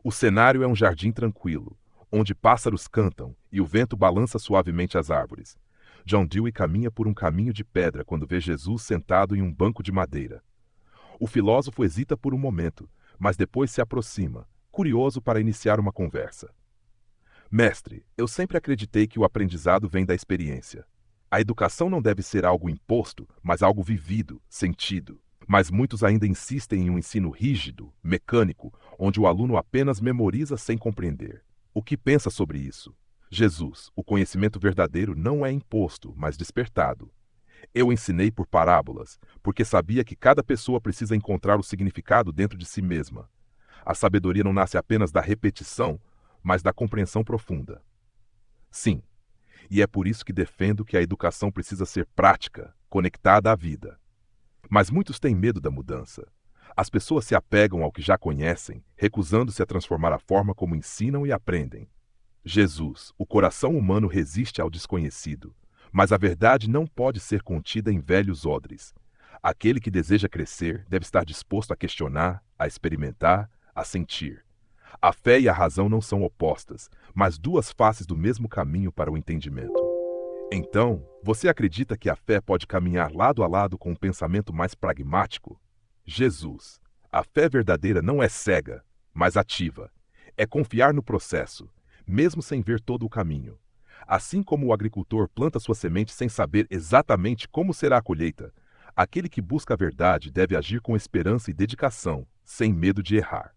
O cenário é um jardim tranquilo, onde pássaros cantam e o vento balança suavemente as árvores. John Dewey caminha por um caminho de pedra quando vê Jesus sentado em um banco de madeira. O filósofo hesita por um momento, mas depois se aproxima, curioso para iniciar uma conversa. Mestre, eu sempre acreditei que o aprendizado vem da experiência. A educação não deve ser algo imposto, mas algo vivido, sentido. Mas muitos ainda insistem em um ensino rígido, mecânico, onde o aluno apenas memoriza sem compreender. O que pensa sobre isso? Jesus, o conhecimento verdadeiro não é imposto, mas despertado. Eu ensinei por parábolas, porque sabia que cada pessoa precisa encontrar o significado dentro de si mesma. A sabedoria não nasce apenas da repetição, mas da compreensão profunda. Sim, e é por isso que defendo que a educação precisa ser prática, conectada à vida. Mas muitos têm medo da mudança. As pessoas se apegam ao que já conhecem, recusando-se a transformar a forma como ensinam e aprendem. Jesus, o coração humano resiste ao desconhecido, mas a verdade não pode ser contida em velhos odres. Aquele que deseja crescer deve estar disposto a questionar, a experimentar, a sentir. A fé e a razão não são opostas, mas duas faces do mesmo caminho para o entendimento. Então, você acredita que a fé pode caminhar lado a lado com um pensamento mais pragmático? Jesus, a fé verdadeira não é cega, mas ativa. É confiar no processo, mesmo sem ver todo o caminho. Assim como o agricultor planta sua semente sem saber exatamente como será a colheita, aquele que busca a verdade deve agir com esperança e dedicação, sem medo de errar.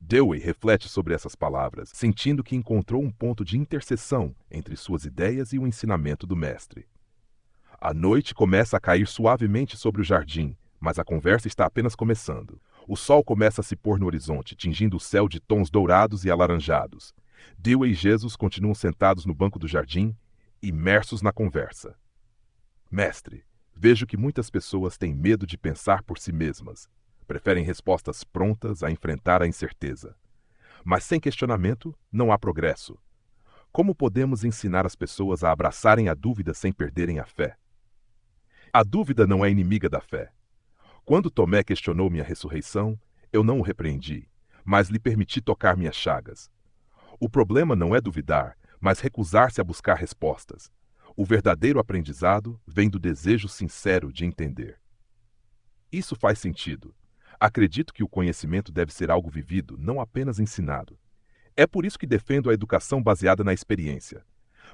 Dewey reflete sobre essas palavras, sentindo que encontrou um ponto de interseção entre suas ideias e o ensinamento do mestre. A noite começa a cair suavemente sobre o jardim, mas a conversa está apenas começando. O sol começa a se pôr no horizonte, tingindo o céu de tons dourados e alaranjados. Dewey e Jesus continuam sentados no banco do jardim, imersos na conversa. Mestre, vejo que muitas pessoas têm medo de pensar por si mesmas. Preferem respostas prontas a enfrentar a incerteza. Mas sem questionamento, não há progresso. Como podemos ensinar as pessoas a abraçarem a dúvida sem perderem a fé? A dúvida não é inimiga da fé. Quando Tomé questionou minha ressurreição, eu não o repreendi, mas lhe permiti tocar minhas chagas. O problema não é duvidar, mas recusar-se a buscar respostas. O verdadeiro aprendizado vem do desejo sincero de entender. Isso faz sentido. Acredito que o conhecimento deve ser algo vivido, não apenas ensinado. É por isso que defendo a educação baseada na experiência.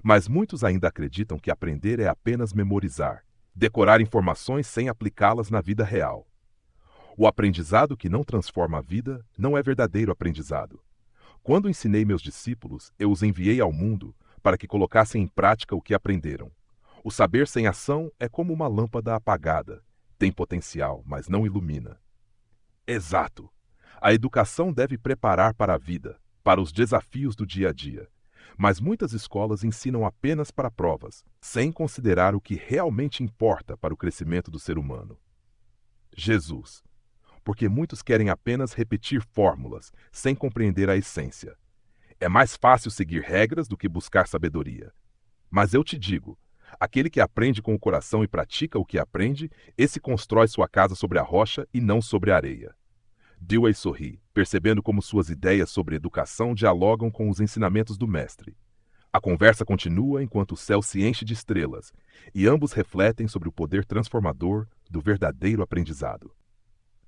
Mas muitos ainda acreditam que aprender é apenas memorizar, decorar informações sem aplicá-las na vida real. O aprendizado que não transforma a vida não é verdadeiro aprendizado. Quando ensinei meus discípulos, eu os enviei ao mundo para que colocassem em prática o que aprenderam. O saber sem ação é como uma lâmpada apagada. Tem potencial, mas não ilumina. Exato. A educação deve preparar para a vida, para os desafios do dia a dia. Mas muitas escolas ensinam apenas para provas, sem considerar o que realmente importa para o crescimento do ser humano. Jesus. Porque muitos querem apenas repetir fórmulas, sem compreender a essência. É mais fácil seguir regras do que buscar sabedoria. Mas eu te digo, aquele que aprende com o coração e pratica o que aprende, esse constrói sua casa sobre a rocha e não sobre a areia. Dewey sorri, percebendo como suas ideias sobre educação dialogam com os ensinamentos do mestre. A conversa continua enquanto o céu se enche de estrelas, e ambos refletem sobre o poder transformador do verdadeiro aprendizado.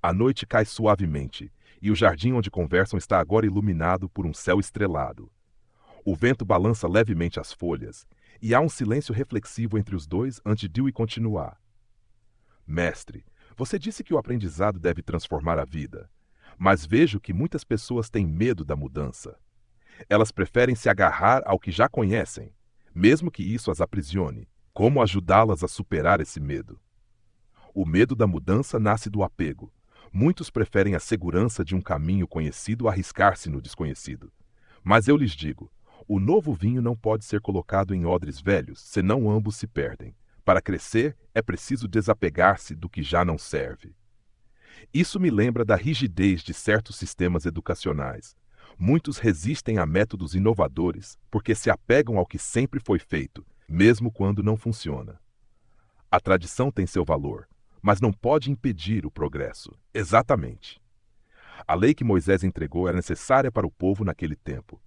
A noite cai suavemente, e o jardim onde conversam está agora iluminado por um céu estrelado. O vento balança levemente as folhas, e há um silêncio reflexivo entre os dois antes de Dewey continuar. Mestre, você disse que o aprendizado deve transformar a vida, mas vejo que muitas pessoas têm medo da mudança. Elas preferem se agarrar ao que já conhecem, mesmo que isso as aprisione. Como ajudá-las a superar esse medo? O medo da mudança nasce do apego. Muitos preferem a segurança de um caminho conhecido a arriscar-se no desconhecido. Mas eu lhes digo, o novo vinho não pode ser colocado em odres velhos, senão ambos se perdem. Para crescer, é preciso desapegar-se do que já não serve. Isso me lembra da rigidez de certos sistemas educacionais. Muitos resistem a métodos inovadores porque se apegam ao que sempre foi feito, mesmo quando não funciona. A tradição tem seu valor, mas não pode impedir o progresso. Exatamente. A lei que Moisés entregou era necessária para o povo naquele tempo,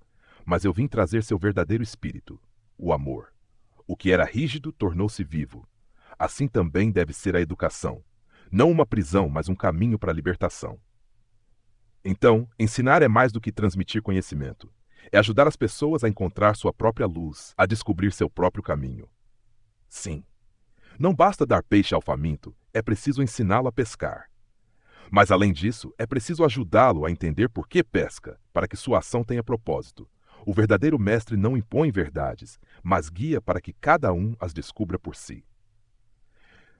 mas eu vim trazer seu verdadeiro espírito, o amor. O que era rígido tornou-se vivo. Assim também deve ser a educação. Não uma prisão, mas um caminho para a libertação. Então, ensinar é mais do que transmitir conhecimento. É ajudar as pessoas a encontrar sua própria luz, a descobrir seu próprio caminho. Sim, não basta dar peixe ao faminto, é preciso ensiná-lo a pescar. Mas, além disso, é preciso ajudá-lo a entender por que pesca, para que sua ação tenha propósito. O verdadeiro mestre não impõe verdades, mas guia para que cada um as descubra por si.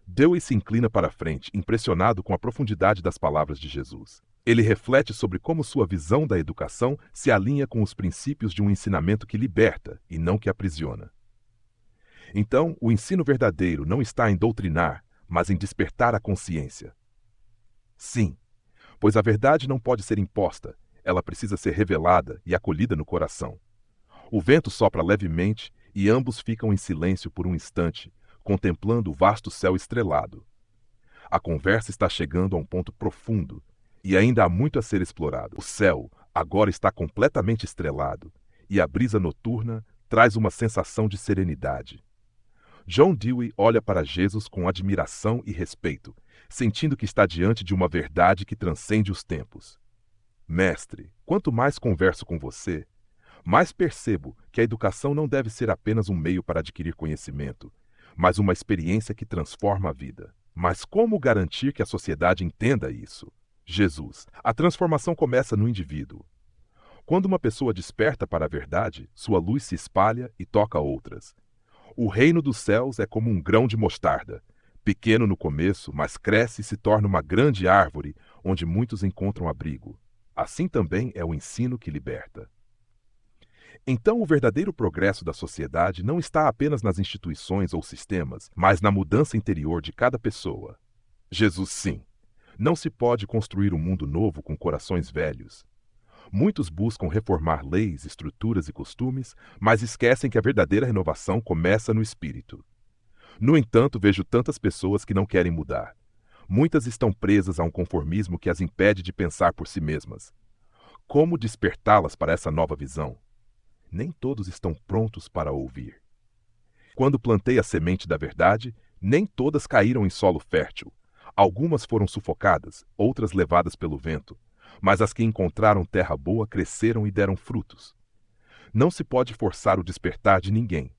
Dewey se inclina para a frente, impressionado com a profundidade das palavras de Jesus. Ele reflete sobre como sua visão da educação se alinha com os princípios de um ensinamento que liberta e não que aprisiona. Então, o ensino verdadeiro não está em doutrinar, mas em despertar a consciência. Sim, pois a verdade não pode ser imposta, ela precisa ser revelada e acolhida no coração. O vento sopra levemente e ambos ficam em silêncio por um instante, contemplando o vasto céu estrelado. A conversa está chegando a um ponto profundo e ainda há muito a ser explorado. O céu agora está completamente estrelado e a brisa noturna traz uma sensação de serenidade. John Dewey olha para Jesus com admiração e respeito, sentindo que está diante de uma verdade que transcende os tempos. Mestre, quanto mais converso com você, mais percebo que a educação não deve ser apenas um meio para adquirir conhecimento, mas uma experiência que transforma a vida. Mas como garantir que a sociedade entenda isso? Jesus, a transformação começa no indivíduo. Quando uma pessoa desperta para a verdade, sua luz se espalha e toca outras. O reino dos céus é como um grão de mostarda, pequeno no começo, mas cresce e se torna uma grande árvore onde muitos encontram abrigo. Assim também é o ensino que liberta. Então, o verdadeiro progresso da sociedade não está apenas nas instituições ou sistemas, mas na mudança interior de cada pessoa. Jesus, sim. Não se pode construir um mundo novo com corações velhos. Muitos buscam reformar leis, estruturas e costumes, mas esquecem que a verdadeira renovação começa no espírito. No entanto, vejo tantas pessoas que não querem mudar. Muitas estão presas a um conformismo que as impede de pensar por si mesmas. Como despertá-las para essa nova visão? Nem todos estão prontos para ouvir. Quando plantei a semente da verdade, nem todas caíram em solo fértil. Algumas foram sufocadas, outras levadas pelo vento, mas as que encontraram terra boa cresceram e deram frutos. Não se pode forçar o despertar de ninguém,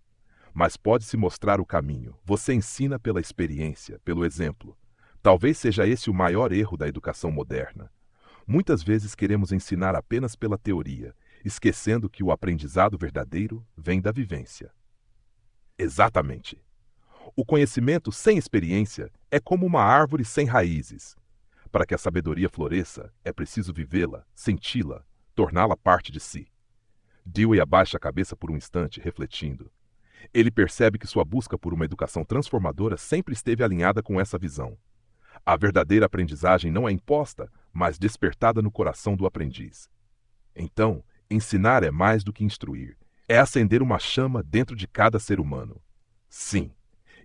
mas pode-se mostrar o caminho. Você ensina pela experiência, pelo exemplo. Talvez seja esse o maior erro da educação moderna. Muitas vezes queremos ensinar apenas pela teoria, esquecendo que o aprendizado verdadeiro vem da vivência. Exatamente. O conhecimento sem experiência é como uma árvore sem raízes. Para que a sabedoria floresça, é preciso vivê-la, senti-la, torná-la parte de si. Dewey abaixa a cabeça por um instante, refletindo. Ele percebe que sua busca por uma educação transformadora sempre esteve alinhada com essa visão. A verdadeira aprendizagem não é imposta, mas despertada no coração do aprendiz. Então, ensinar é mais do que instruir. É acender uma chama dentro de cada ser humano. Sim,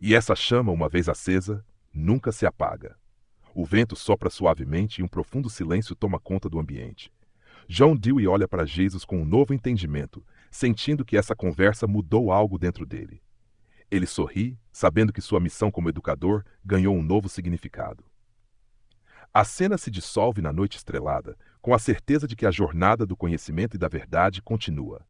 e essa chama, uma vez acesa, nunca se apaga. O vento sopra suavemente e um profundo silêncio toma conta do ambiente. John Dewey olha para Jesus com um novo entendimento, sentindo que essa conversa mudou algo dentro dele. Ele sorri, sabendo que sua missão como educador ganhou um novo significado. A cena se dissolve na noite estrelada, com a certeza de que a jornada do conhecimento e da verdade continua.